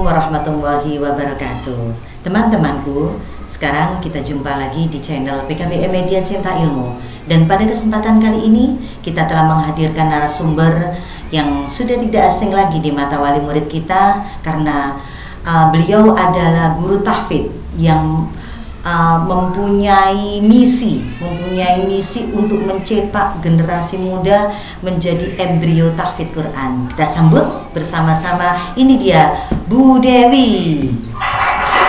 Assalamualaikum warahmatullahi wabarakatuh. Teman-temanku, sekarang kita jumpa lagi di channel PKBM Media Cinta Ilmu. Dan pada kesempatan kali ini kita telah menghadirkan narasumber yang sudah tidak asing lagi di mata wali murid kita, karena beliau adalah guru tahfidz yang mempunyai misi untuk mencetak generasi muda menjadi embrio tahfidz Quran. Kita sambut bersama-sama, ini dia Bu Dewi.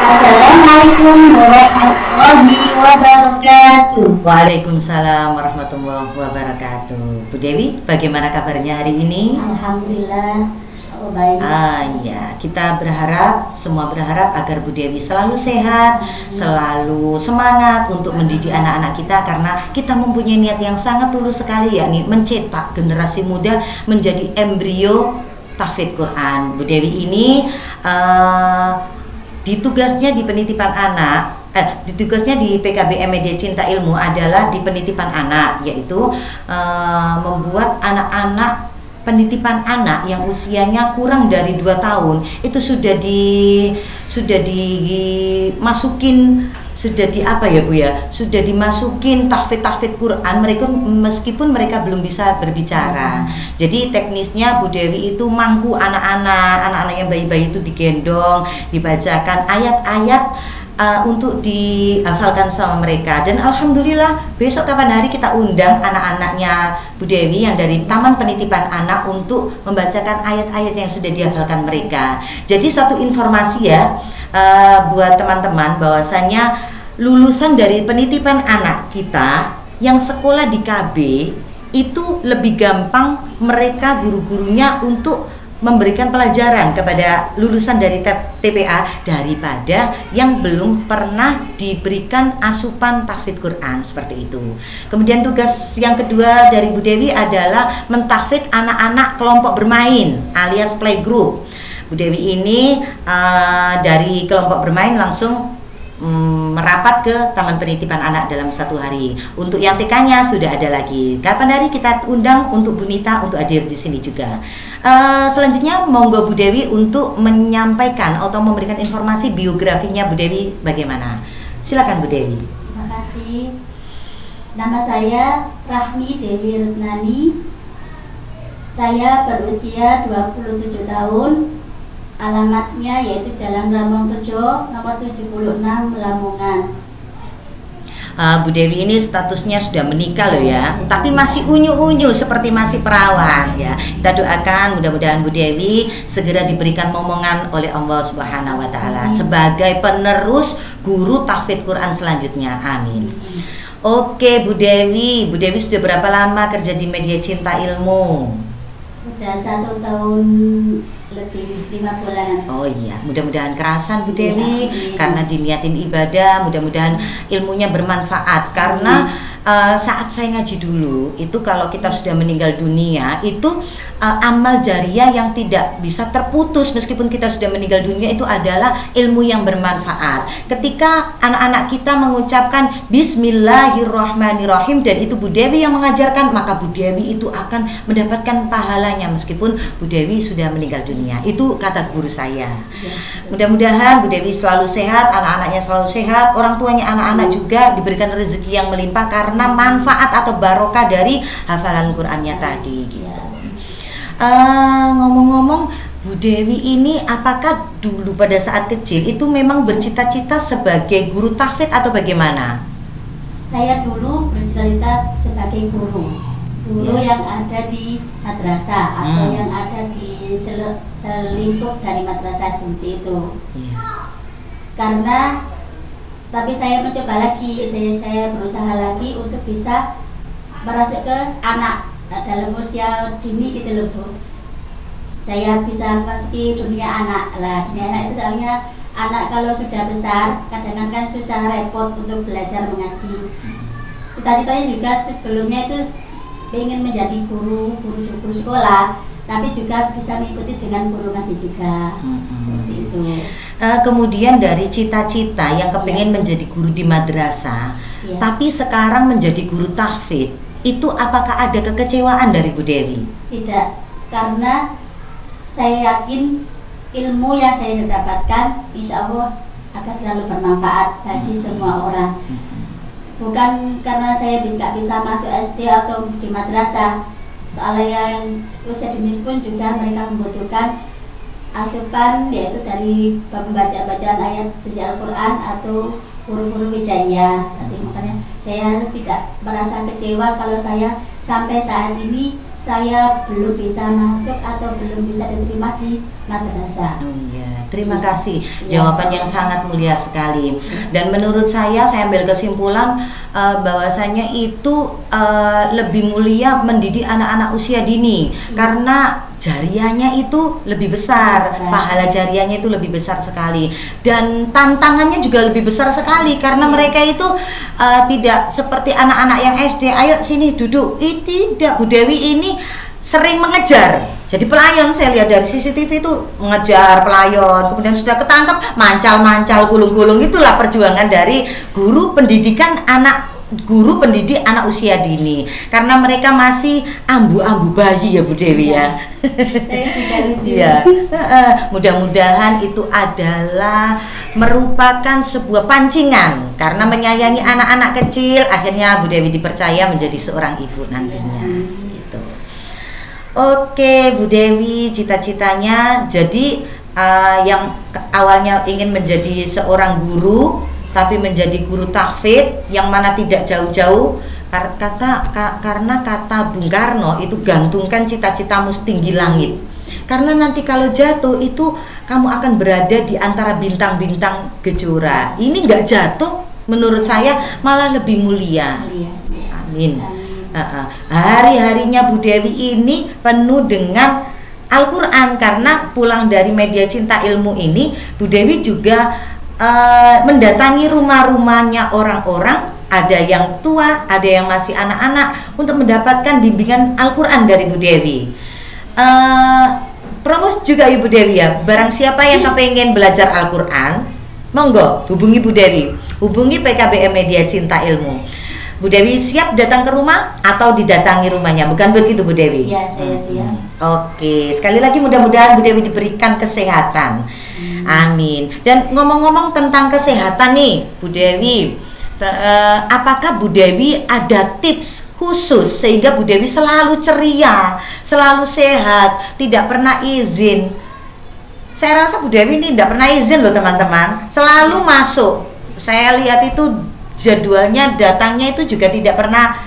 Assalamualaikum warahmatullahi wabarakatuh. Waalaikumsalam warahmatullahi wabarakatuh. Bu Dewi, bagaimana kabarnya hari ini? Alhamdulillah, baik. Ya, kita semua berharap agar Bu Dewi selalu sehat, selalu semangat untuk mendidik anak-anak kita, karena kita mempunyai niat yang sangat tulus sekali, yakni mencetak generasi muda menjadi embrio tahfidz Quran. Bu Dewi ini ditugasnya di penitipan anak, ditugasnya di PKBM Media Cinta Ilmu adalah di penitipan anak, yaitu membuat anak-anak penitipan anak yang usianya kurang dari 2 tahun itu sudah dimasukin tahfidz Quran mereka, meskipun mereka belum bisa berbicara. Jadi teknisnya Bu Dewi itu mangku anak-anak yang bayi-bayi itu digendong, dibacakan ayat-ayat untuk dihafalkan sama mereka. Dan alhamdulillah besok kapan hari kita undang anak-anaknya Bu Dewi yang dari Taman Penitipan Anak untuk membacakan ayat-ayat yang sudah dihafalkan mereka. Jadi satu informasi ya buat teman-teman, bahwasanya lulusan dari penitipan anak kita yang sekolah di KB itu lebih gampang mereka guru-gurunya untuk memberikan pelajaran kepada lulusan dari TPA daripada yang belum pernah diberikan asupan tahfidz Quran, seperti itu. Kemudian tugas yang kedua dari Bu Dewi adalah mentahfidz anak-anak kelompok bermain alias playgroup. Bu Dewi ini dari kelompok bermain langsung merapat ke Taman Penitipan Anak dalam 1 hari. Untuk yang TK-nya sudah ada lagi. Kapan hari kita undang untuk Bu Nita untuk hadir di sini juga. Selanjutnya monggo Bu Dewi untuk menyampaikan atau memberikan informasi biografinya Bu Dewi bagaimana. Silakan Bu Dewi. Terima kasih. Nama saya Rahmi Dewi Retnani. Saya berusia 27 tahun. Alamatnya yaitu Jalan Ramonrejo nomor 76 Lamongan. Bu Dewi ini statusnya sudah menikah loh ya, tapi masih unyu-unyu seperti masih perawan ya. Kita doakan mudah-mudahan Bu Dewi segera diberikan momongan oleh Allah Subhanahu wa taala sebagai penerus guru tahfidz Quran selanjutnya. Amin. Oke Bu Dewi sudah berapa lama kerja di Media Cinta Ilmu? Sudah 1 tahun lebih, 5 bulan. Oh iya, mudah-mudahan kerasan Bu Dewi, karena diniatin ibadah, mudah-mudahan ilmunya bermanfaat. Karena saat saya ngaji dulu itu, kalau kita sudah meninggal dunia itu amal jariah yang tidak bisa terputus meskipun kita sudah meninggal dunia itu adalah ilmu yang bermanfaat. Ketika anak-anak kita mengucapkan Bismillahirrahmanirrahim dan itu Bu Dewi yang mengajarkan, maka Bu Dewi itu akan mendapatkan pahalanya meskipun Bu Dewi sudah meninggal dunia. Itu kata guru saya. Mudah-mudahan Bu Dewi selalu sehat, anak-anaknya selalu sehat, orang tuanya anak-anak juga diberikan rezeki yang melimpah karena manfaat atau barokah dari hafalan Qur'annya tadi gitu. Ngomong-ngomong, Bu Dewi ini apakah dulu pada saat kecil itu memang bercita-cita sebagai guru tahfidz atau bagaimana? Saya dulu bercita-cita sebagai guru yang ada di madrasah atau yang ada di selingkup dari madrasah, seperti itu. Karena tapi saya mencoba lagi, saya berusaha lagi untuk bisa merasuk ke anak dalam usia dini gitu loh Bu. Saya bisa masuki dunia anak lah. Dunia anak itu soalnya anak kalau sudah besar kadang-kadang kan susah repot untuk belajar mengaji. Cita-citanya juga sebelumnya itu ingin menjadi guru sekolah, tapi juga bisa mengikuti dengan guru ngaji juga. Seperti itu. Kemudian dari cita-cita yang kepingin menjadi guru di madrasah, tapi sekarang menjadi guru tahfidz, itu apakah ada kekecewaan dari Bu Dewi? Tidak, karena saya yakin ilmu yang saya dapatkan insya Allah akan selalu bermanfaat bagi semua orang. Bukan karena saya nggak bisa masuk SD atau di madrasah, soalnya yang usia dini pun juga mereka membutuhkan asupan, yaitu dari bacaan ayat suci Al-Quran atau huruf-huruf hijaiyah. Jadi makanya saya tidak merasa kecewa kalau saya sampai saat ini saya belum bisa masuk atau belum bisa diterima di madrasah. Iya, terima kasih. Jawaban yang sangat mulia sekali. Dan menurut saya ambil kesimpulan bahwasanya itu lebih mulia mendidik anak-anak usia dini karena jariahnya itu lebih besar, pahala jariahnya itu lebih besar sekali, dan tantangannya juga lebih besar sekali karena mereka itu tidak seperti anak-anak yang SD, ayo sini duduk. Tidak, Bu Dewi ini sering mengejar. Jadi pelayan, saya lihat dari CCTV itu mengejar pelayan, kemudian sudah ketangkep mancal-mancal, gulung-gulung. Itulah perjuangan dari guru pendidik anak usia dini, karena mereka masih ambu-ambu bayi ya Bu Dewi ya. Ya. Mudah-mudahan itu adalah merupakan sebuah pancingan karena menyayangi anak-anak kecil, akhirnya Bu Dewi dipercaya menjadi seorang ibu nantinya. Gitu. Oke Bu Dewi, cita-citanya jadi yang awalnya ingin menjadi seorang guru tapi menjadi guru tahfidz yang mana tidak jauh-jauh karena kata Bung Karno itu gantungkan cita-citamu setinggi langit, karena nanti kalau jatuh itu kamu akan berada di antara bintang-bintang kejora. Ini nggak jatuh, menurut saya malah lebih mulia. Amin. Hari-harinya Bu Dewi ini penuh dengan Al-Quran, karena pulang dari media cinta ilmu ini Bu Dewi juga mendatangi rumah-rumahnya orang-orang, ada yang tua, ada yang masih anak-anak, untuk mendapatkan bimbingan Al-Quran dari Bu Dewi. Promos juga Ibu Dewi ya, barang siapa yang kepengen belajar Al-Quran, monggo hubungi Bu Dewi, hubungi PKBM Media Cinta Ilmu. Bu Dewi siap datang ke rumah atau didatangi rumahnya, bukan begitu Bu Dewi? Ya, saya siap. Oke, sekali lagi mudah-mudahan Bu Dewi diberikan kesehatan. Amin. Dan ngomong-ngomong tentang kesehatan nih Bu Dewi, apakah Bu Dewi ada tips khusus sehingga Bu Dewi selalu ceria, selalu sehat, tidak pernah izin? Saya rasa Bu Dewi ini tidak pernah izin loh teman-teman, selalu masuk. Saya lihat itu jadwalnya, datangnya itu juga tidak pernah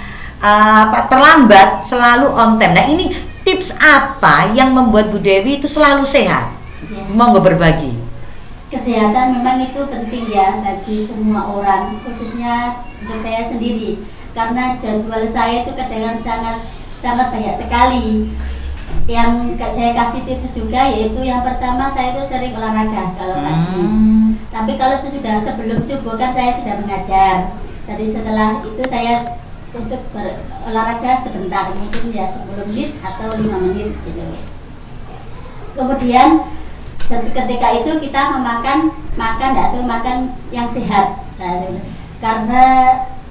terlambat, selalu on time. Nah, ini tips apa yang membuat Bu Dewi itu selalu sehat? Monggo berbagi. Kesehatan memang itu penting ya bagi semua orang, khususnya untuk saya sendiri, karena jadwal saya itu kadang sangat banyak sekali. Yang saya kasih tips juga, yaitu yang pertama, saya itu sering olahraga kalau pagi. Tapi kalau sebelum subuh kan saya sudah mengajar. Jadi setelah itu saya untuk berolahraga sebentar, mungkin ya 10 menit atau 5 menit gitu. Kemudian ketika itu kita makan yang sehat. Karena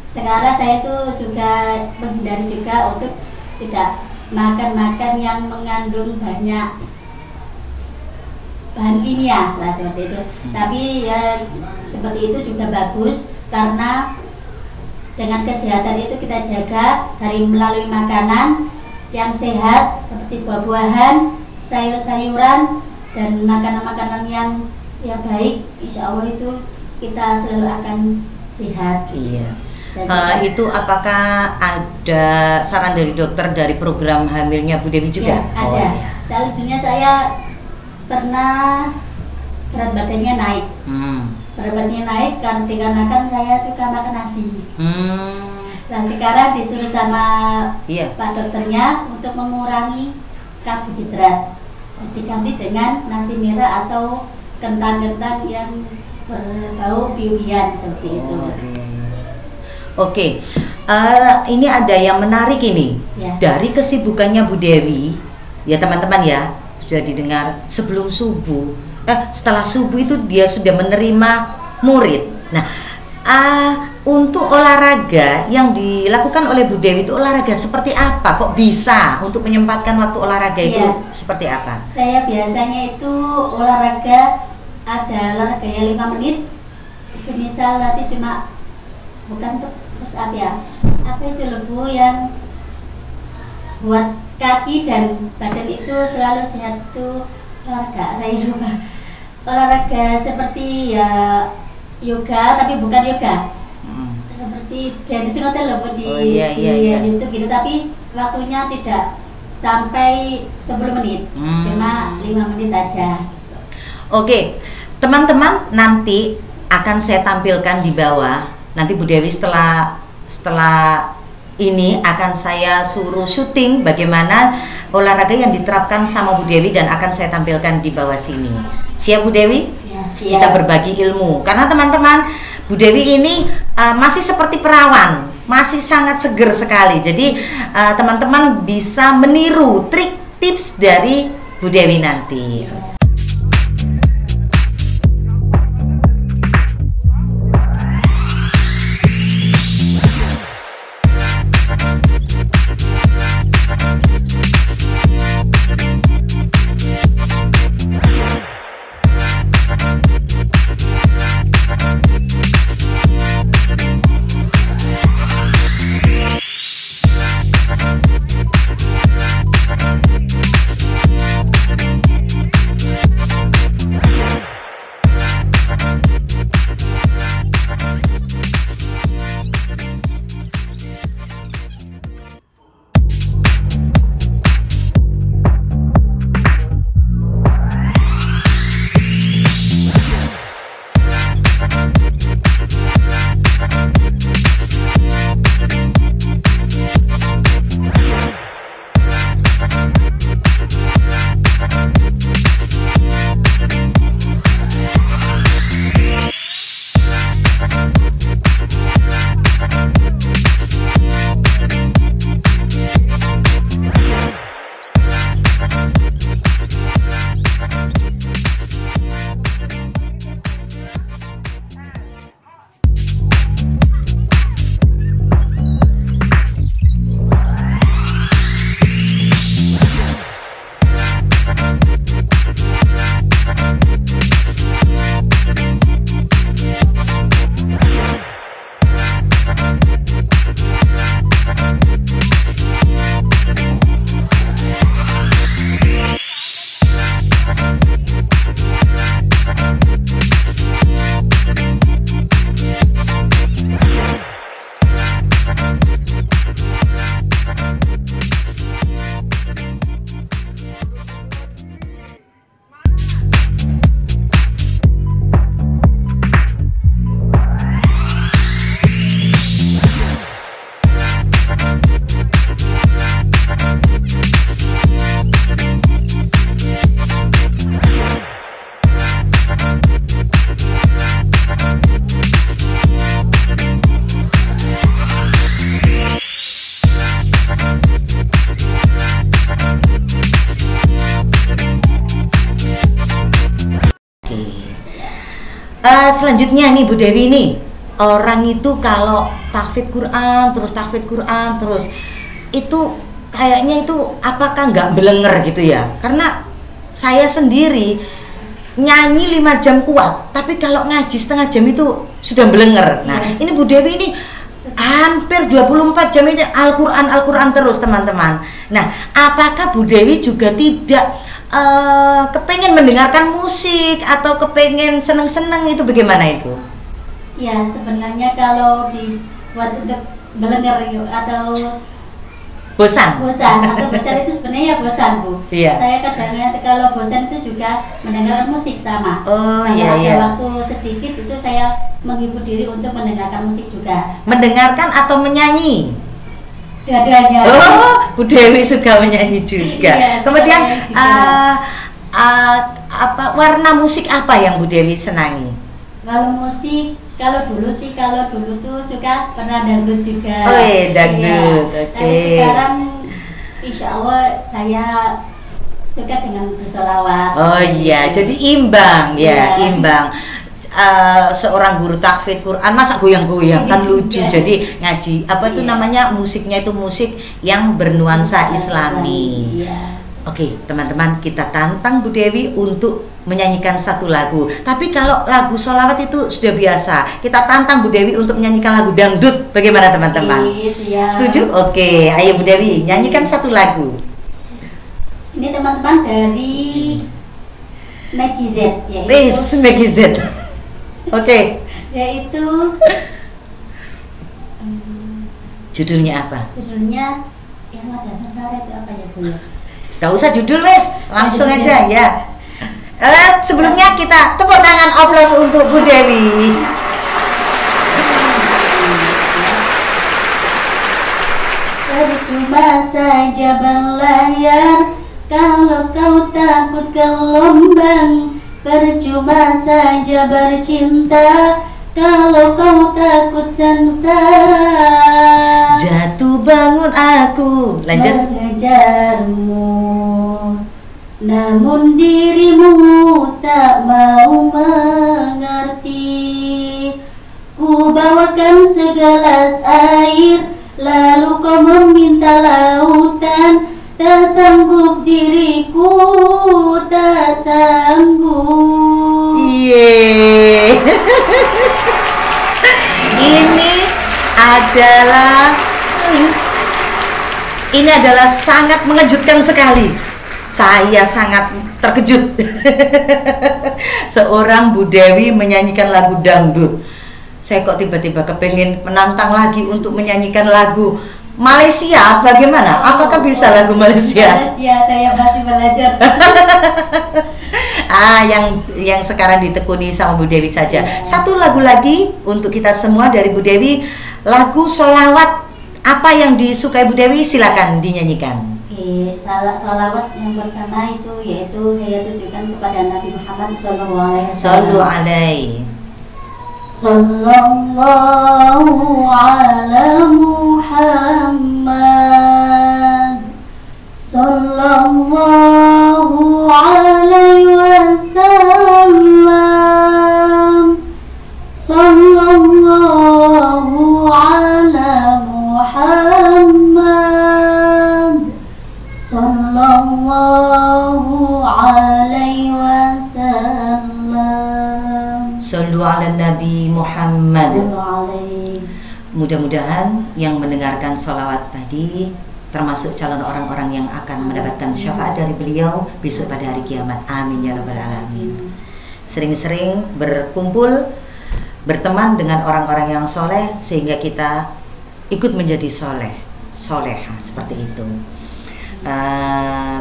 sekarang saya itu juga menghindari juga untuk tidak makan yang mengandung banyak bahan kimia lah seperti itu. Tapi ya seperti itu juga bagus, karena dengan kesehatan itu kita jaga dari melalui makanan yang sehat seperti buah-buahan, sayur-sayuran, dan makanan-makanan yang baik. Insya Allah itu kita selalu akan sehat. Iya. Itu apakah ada saran dari dokter dari program hamilnya Bu Dewi juga? Ya, ada. Ya. Seharusnya saya pernah berat badannya naik. Berat badannya naik dikarenakan saya suka makan nasi. Nah, sekarang disuruh sama Pak dokternya untuk mengurangi karbohidrat, diganti dengan nasi merah atau kentang-kentang yang berbau biuyan seperti itu. Oke, ini ada yang menarik ini dari kesibukannya Bu Dewi, ya teman-teman ya, sudah didengar sebelum subuh, setelah subuh itu dia sudah menerima murid. Nah, untuk olahraga yang dilakukan oleh Bu Dewi itu olahraga seperti apa? Kok bisa untuk menyempatkan waktu olahraga itu seperti apa? Saya biasanya itu olahraga, ada olahraganya 5 menit. Semisal nanti cuma bukan push up ya, apa itu lebu yang buat kaki dan badan itu selalu sehat tuh olahraga. Saya lupa. Olahraga seperti ya yoga tapi bukan yoga. Seperti dance hotel loh di YouTube gitu, tapi waktunya tidak sampai 10 menit, cuma 5 menit aja. Oke, teman-teman, nanti akan saya tampilkan di bawah. Nanti Bu Dewi setelah ini akan saya suruh syuting bagaimana olahraga yang diterapkan sama Bu Dewi dan akan saya tampilkan di bawah sini. Siap Bu Dewi? Ya, siap. Kita berbagi ilmu karena teman-teman, Bu Dewi ini masih seperti perawan, masih sangat seger sekali. Jadi teman-teman bisa meniru trik tips dari Bu Dewi nanti. Selanjutnya nih Bu Dewi nih, orang itu kalau tahfidz Quran terus itu kayaknya itu apakah nggak belenger gitu ya? Karena saya sendiri nyanyi 5 jam kuat, tapi kalau ngaji setengah jam itu sudah belenger. Nah, ini Bu Dewi ini hampir 24 jam ini Al-Quran terus teman-teman. Nah, apakah Bu Dewi juga tidak kepengen mendengarkan musik atau kepengen seneng-seneng, itu bagaimana itu? Ya, sebenarnya kalau dibuat untuk belenger atau bosan atau bosan itu sebenarnya ya bosan Bu. Iya. Saya kadang-kadang kalau bosan itu juga mendengarkan musik sama. Oh kalau iya, ada waktu sedikit itu saya menghibur diri untuk mendengarkan musik juga. Mendengarkan atau menyanyi? Dua-duanya. Oh, Bu Dewi suka menyanyi juga. Iya, kemudian juga. Warna musik apa yang Bu Dewi senangi? Kalau musik, kalau dulu tuh suka pernah dangdut juga. Oh iya, dangdut. Iya. Oke. Tapi sekarang insya Allah saya suka dengan bersolawat. Oh iya, jadi imbang ya, Iya. imbang. seorang guru tahfidz Quran masa goyang-goyang kan lucu. Jadi ngaji apa itu namanya, musiknya itu musik yang bernuansa Islami. Oke, teman-teman, kita tantang Bu Dewi untuk menyanyikan satu lagu. Tapi kalau lagu sholawat itu sudah biasa. Kita tantang Bu Dewi untuk menyanyikan lagu dangdut. Bagaimana teman-teman? Setuju? Oke, ayo Bu Dewi nyanyikan satu lagu. Ini teman-teman dari Maggie Z, yaitu Maggie Z. Oke. Yaitu judulnya apa? Judulnya yang ada sasaran itu apa ya Bu? Gak usah judul wes, langsung aja ya. Sebelumnya kita tepuk tangan aplaus untuk Bu Dewi. Percuma saja berlayar kalau kau takut gelombang. Percuma saja bercinta kalau kau takut sengsara. Jatuh bangun aku, lanjut. Mengejarmu, namun dirimu tak mau mengerti. Ku bawakan segelas air, lalu kau meminta lautan. Tak sanggup diriku, tak sanggup. Yeay. Ini adalah sangat mengejutkan sekali. Saya sangat terkejut. Seorang Bu Dewi menyanyikan lagu dangdut. Saya kok tiba-tiba kepengen menantang lagi untuk menyanyikan lagu Malaysia. Bagaimana? Apakah bisa lagu Malaysia? Malaysia, saya masih belajar. Yang sekarang ditekuni sama Bu Dewi saja. Satu lagu lagi untuk kita semua dari Bu Dewi, lagu sholawat. Apa yang disukai Bu Dewi? Silakan dinyanyikan. Oke, sholawat yang pertama itu yaitu saya tujukan kepada Nabi Muhammad SAW. Sallu alaihi. Sallallahu ala Muhammad, sallallahu alaihi wasallam, sallallahu ala Muhammad, sallallahu alaihi wasallam. Sallu ala Nabi Muhammad. Sallallahu. Mudah-mudahan yang mendengarkan sholawat tadi termasuk calon orang-orang yang akan mendapatkan syafaat dari beliau besok pada hari kiamat. Amin ya rabbal alamin. Sering-sering berkumpul, berteman dengan orang-orang yang soleh sehingga kita ikut menjadi soleha seperti itu.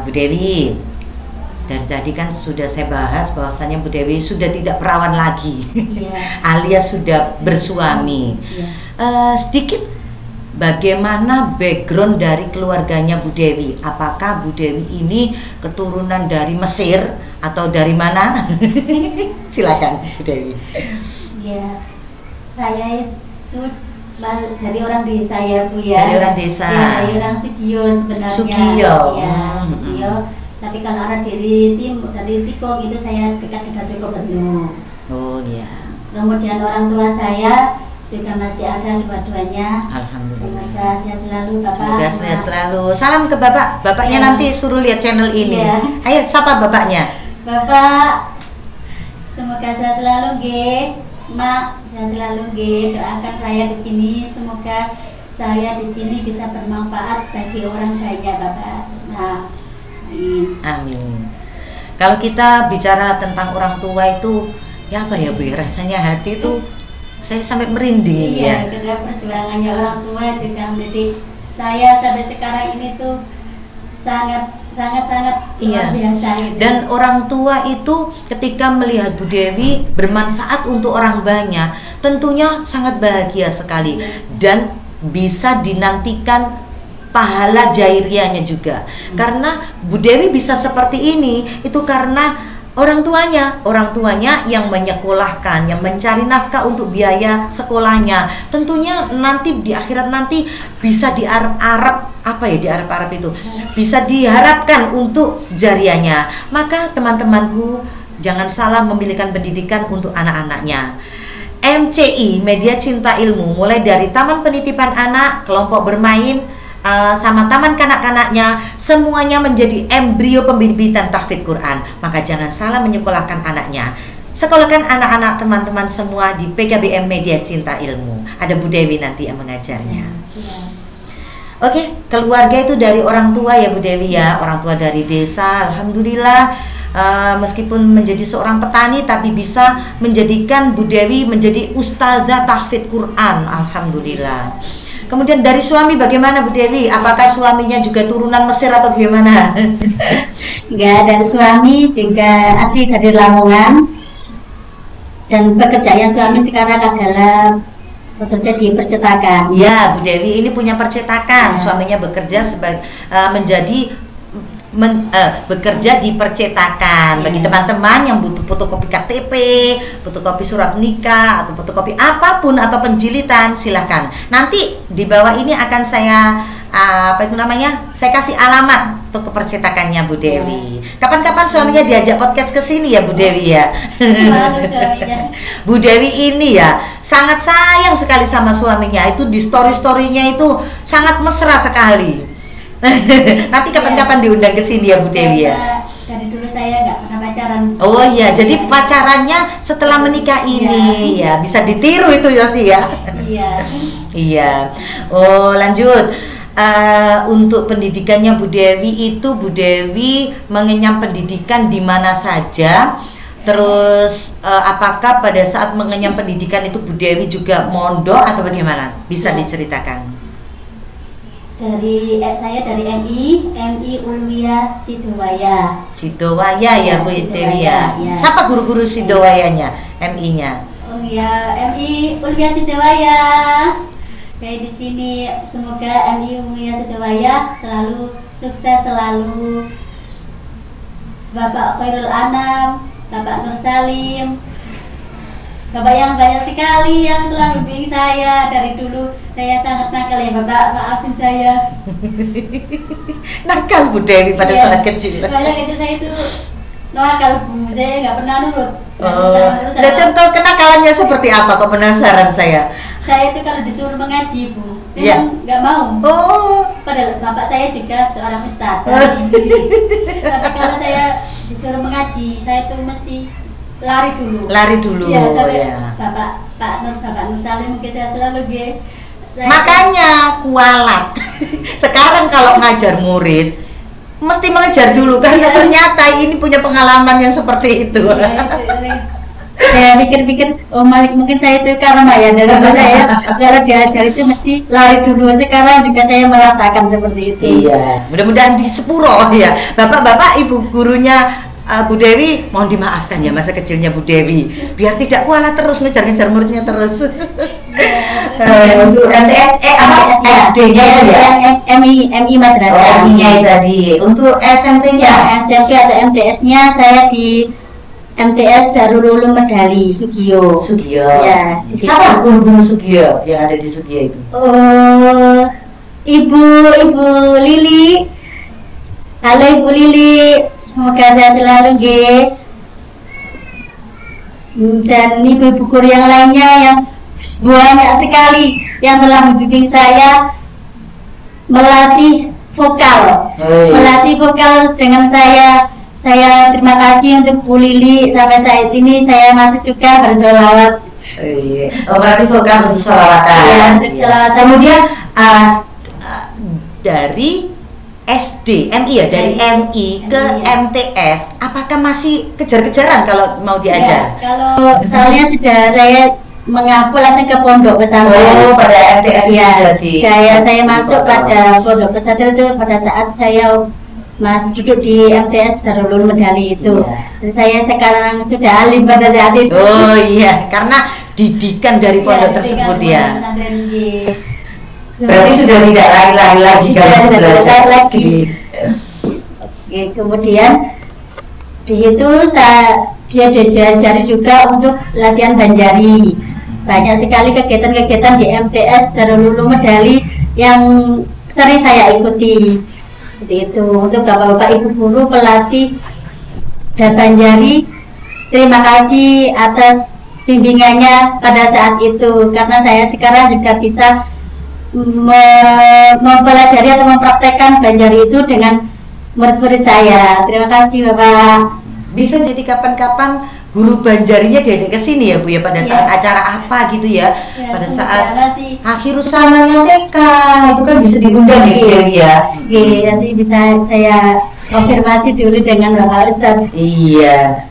Bu Dewi, dari tadi kan sudah saya bahas bahwasanya Bu Dewi sudah tidak perawan lagi, alias sudah bersuami. Sedikit bagaimana background dari keluarganya Bu Dewi? Apakah Bu Dewi ini keturunan dari Mesir atau dari mana? Silakan Bu Dewi. Ya, saya itu dari orang desa ya Bu ya. Dari orang desa. Ya, dari orang Sugio sebenarnya. Sugio. Ya, Sugio. Tapi kalau orang dari Tikung itu saya dekat dengan Sukoberno. Oh iya. Kemudian orang tua saya juga masih ada dua-duanya. Alhamdulillah. Semoga sehat selalu Bapak. Semoga sehat selalu. Salam ke Bapak. Bapaknya nanti suruh lihat channel ini. Ayo sapa bapaknya. Bapak, semoga sehat selalu G. Mak, sehat selalu G. Doakan saya di sini, semoga saya di sini bisa bermanfaat bagi orang banyak Bapak. Nah, amin. Kalau kita bicara tentang orang tua itu, ya apa ya Bu? Rasanya hati itu saya sampai merinding ini ya. Iya, karena perjuangannya orang tua juga mendidik saya sampai sekarang ini tuh sangat luar biasa gitu. Dan orang tua itu ketika melihat Bu Dewi bermanfaat untuk orang banyak, tentunya sangat bahagia sekali dan bisa dinantikan pahala jairiahnya juga. Karena Bu Dewi bisa seperti ini itu karena orang tuanya yang menyekolahkan, yang mencari nafkah untuk biaya sekolahnya. Tentunya nanti di akhirat nanti bisa diharap itu bisa diharapkan untuk jariahnya. Maka teman-temanku jangan salah memilihkan pendidikan untuk anak-anaknya. MCI, Media Cinta Ilmu, mulai dari taman penitipan anak, kelompok bermain, sama taman kanak-kanaknya, semuanya menjadi embrio pembibitan tahfidz Quran. Maka jangan salah menyekolahkan anaknya. Sekolahkan anak-anak teman-teman semua di PKBM Media Cinta Ilmu. Ada Bu Dewi nanti yang mengajarnya. Oke, keluarga itu dari orang tua ya Bu Dewi ya, orang tua dari desa. Alhamdulillah, meskipun menjadi seorang petani tapi bisa menjadikan Bu Dewi menjadi ustazah tahfidz Quran. Alhamdulillah. Kemudian dari suami bagaimana Bu Dewi? Apakah suaminya juga turunan Mesir atau gimana? Enggak, dari suami juga asli dari Lamongan. Dan pekerjaannya suami sekarang adalah bekerja di percetakan. Ya, Bu Dewi ini punya percetakan. Suaminya bekerja sebagai bekerja di percetakan. Bagi teman-teman yang butuh fotokopi KTP, fotokopi surat nikah, atau fotokopi apapun atau penjilitan, silahkan. Nanti di bawah ini akan saya saya kasih alamat untuk kepercetakannya Bu Dewi. Kapan-kapan suaminya diajak podcast ke sini ya Bu Dewi ya. Bu Dewi ini ya sangat sayang sekali sama suaminya. Itu di story-storynya itu sangat mesra sekali. Nanti kapan-kapan diundang ke sini ya Bu Dewi ya. Dari dulu saya nggak pernah pacaran. Oh iya, jadi pacarannya setelah menikah ini ya bisa ditiru itu nanti ya. Iya. Iya. Oh lanjut. Untuk pendidikannya Bu Dewi itu Bu Dewi mengenyam pendidikan di mana saja. Terus apakah pada saat mengenyam pendidikan itu Bu Dewi juga mondok atau bagaimana? Bisa diceritakan. Saya dari MI Ulwiyah Sidowaya. Sidowaya ya Bu Dewi ya. Siapa guru-guru Sidowayanya? MI-nya? Oh ya, MI Ulwiyah Sidowaya. Kayak di sini semoga MI Ulwiyah Sidowaya selalu sukses, selalu Bapak Khairul Anam, Bapak Nur Salim, Bapak yang banyak sekali yang telah membimbing saya dari dulu. Saya sangat nakal ya Bapak, maafin saya. Nakal Bu Dewi pada saat kecil. Pada kecil saya itu nakal Bu, saya nggak pernah nurut. Contoh kenakalannya seperti apa? Kok penasaran saya. Saya itu kalau disuruh mengaji Bu, memang nggak mau. Padahal bapak saya juga seorang ustadz. Tapi kalau saya disuruh mengaji, saya itu mesti lari dulu. Lari dulu. Ya, sampai Bapak Nur Salim mungkin saya selalu makanya kualat. Sekarang kalau ngajar murid mesti mengejar dulu karena ternyata ini punya pengalaman yang seperti itu. Saya pikir-pikir, oh Malik mungkin saya itu karma ya dari saya kalau diajar itu mesti lari dulu. Sekarang juga saya merasakan seperti itu. Iya, mudah-mudahan di sepuro ya. Bapak-bapak, ibu gurunya Bu Dewi, mohon dimaafkan ya masa kecilnya Bu Dewi, biar tidak kualat terus ngejar-ngejar muridnya terus. Untuk SD-nya ya, MI Madrasah. Oh iya tadi. Untuk SMP-nya, SMP atau MTS-nya saya di MTS Darul Ulum Medali Sugio. Ya, siapa guru Sugio yang ada di Sugio itu? Ibu Lili. Halo Ibu Lili, semoga sehat selalu dan ibu-ibu guru yang lainnya yang banyak sekali yang telah membimbing saya melatih vokal. Melatih vokal dengan saya terima kasih untuk Bu Lili. Sampai saat ini saya masih suka bersholawat. Melatih vokal untuk sholawatan. Ya, untuk sholawatan. Kemudian dari SD, MI ya, dari MI ke MTS, apakah masih kejar-kejaran kalau mau diajar? Ya, kalau soalnya sudah saya mengaku langsung ke pondok pesantren. Oh, pada MTS ya. Saya masuk pada pondok pesantren itu pada saat saya duduk di MTS Darul Ulum Medali itu. Dan saya sekarang sudah alim pada saat itu. Oh iya, karena didikan dari pondok tersebut ya. Berarti sudah tidak lari-lari lagi kalau belajar lagi. Oke, kemudian di situ dia diajari juga untuk latihan Banjari. Banyak sekali kegiatan-kegiatan di MTS Darul Ulum Medali yang sering saya ikuti. Seperti itu untuk bapak-bapak ibu guru pelatih dan Banjari terima kasih atas bimbingannya pada saat itu, karena saya sekarang juga bisa mempelajari atau mempraktekkan Banjari itu dengan murid-murid saya. Terima kasih Bapak. Bisa jadi kapan-kapan guru Banjarinya diajak ke sini ya Bu ya, pada saat acara apa gitu ya, pada saat akhir usamanya TK itu kan bisa diundang ya Bu Dewi ya. Nanti bisa saya konfirmasi dulu dengan Bapak Ustadz. Iya.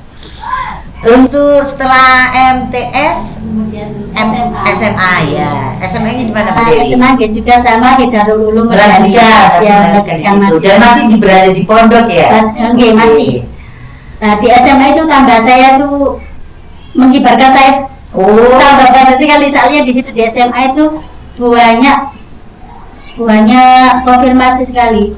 Untuk setelah MTS, Kemudian SMA ya. SMA-nya di mana Bu Dewi? SMA juga sama di Darul Ulum Melanjutkan, ya, melanjutkan di situ. Dan masih berada di pondok ya? Masih. Nah, di SMA itu tambah saya tuh mengibarkan saya tambah banyak sekali, soalnya di situ di SMA itu banyak konfirmasi sekali.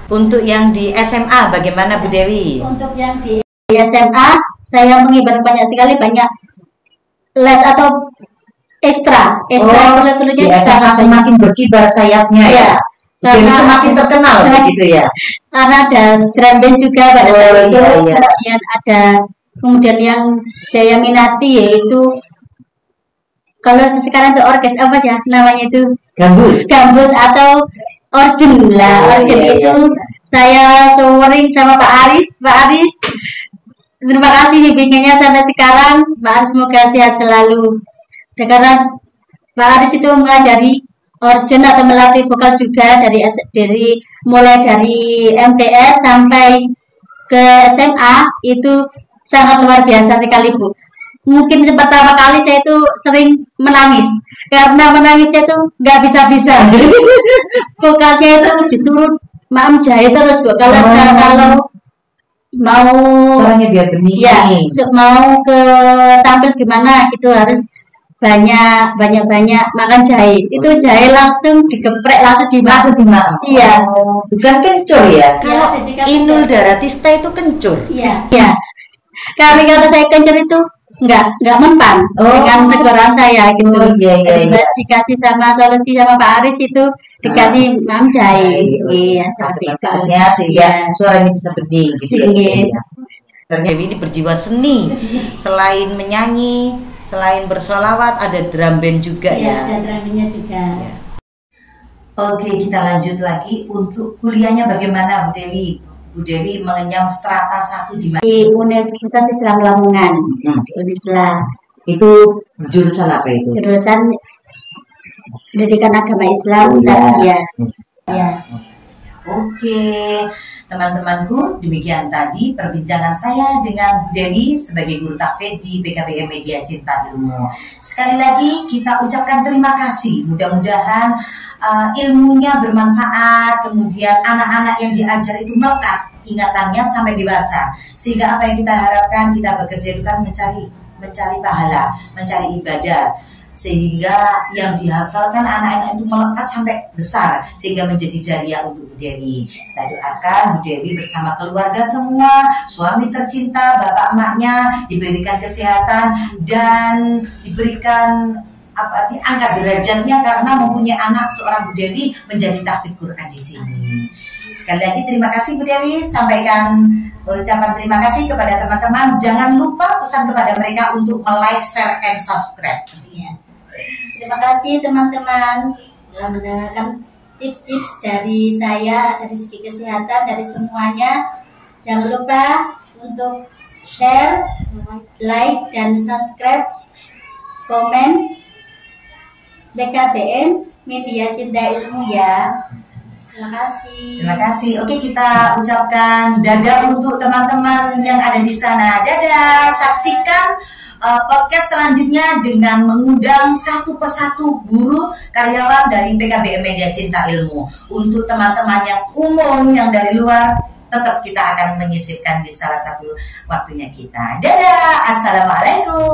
Untuk yang di SMA bagaimana Bu Dewi? Untuk yang di SMA saya mengibar banyak sekali, banyak les atau ekstra di SMA semakin berkibar sayapnya ya. Karena semakin terkenal begitu ya. Karena ada drum band juga pada saat itu. Kemudian yang saya minati yaitu, kalau sekarang itu orkes apa sih namanya itu? Gambus atau orjen lah. Itu saya sering sama Pak Aris. Terima kasih bimbingannya sampai sekarang. Pak Aris semoga sehat selalu. Dan karena Pak Aris itu mengajari orjen atau melatih vokal juga mulai dari MTS sampai ke SMA, itu sangat luar biasa sekali Bu. Mungkin pertama kali saya itu sering menangis, karena menangisnya itu nggak bisa-bisa. Vokalnya itu disuruh jahit terus Bu. Kalau mau soalnya biar bening. Ya, mau ke tampil gimana gitu harus banyak makan jahe. Itu jahe langsung digeprek, langsung dimakan. Iya. Bukan kencur ya? Kalau Inul Daratista itu kencur. Iya. Kalau saya kencur itu nggak mempan dengan teguran saya gitu. Jadi dikasih sama solusi sama Pak Aris itu dikasih jahe. Iya, seperti itu. Sehingga suaranya bisa bening gitu. Ternyata ini berjiwa seni. Selain menyanyi, selain bersolawat, ada drum band juga ya. Ada drum bandnya juga. Oke, kita lanjut lagi. Untuk kuliahnya bagaimana Bu Dewi? Bu Dewi mengenyam strata 1 di mana? Di Universitas Islam Lamongan. Di Unisla. Itu jurusan apa itu? Jurusan Pendidikan Agama Islam. Ya. Oke, teman-temanku, demikian tadi perbincangan saya dengan Bu Dewi sebagai guru takfid di PKBM Media Cinta Ilmu. Sekali lagi kita ucapkan terima kasih. Mudah-mudahan ilmunya bermanfaat, kemudian anak-anak yang diajar itu melekat ingatannya sampai dewasa, sehingga apa yang kita harapkan, kita bekerja itu kan mencari pahala, mencari ibadah, sehingga yang dihafalkan anak-anak itu melekat sampai besar, sehingga menjadi jariah untuk Bu Dewi. Kita doakan Bu Dewi bersama keluarga semua, suami tercinta, bapak emaknya diberikan kesehatan dan diberikan diangkat derajatnya karena mempunyai anak seorang Bu Dewi menjadi tahfidz Quran di sini. Sekali lagi terima kasih Bu Dewi, sampaikan ucapan terima kasih kepada teman-teman. Jangan lupa pesan kepada mereka untuk like, share, and subscribe. Ya. Terima kasih teman-teman telah mendengarkan tips-tips dari saya dari segi kesehatan, dari semuanya. Jangan lupa untuk share, like, dan subscribe, komen PKBM Media Cinta Ilmu ya. Terima kasih. Terima kasih. Oke, kita ucapkan dadah untuk teman-teman yang ada di sana. Dadah. Saksikan podcast selanjutnya dengan mengundang satu persatu guru karyawan dari PKBM Media Cinta Ilmu. Untuk teman-teman yang umum yang dari luar, tetap kita akan menyisipkan di salah satu waktunya kita. Dadah. Assalamualaikum.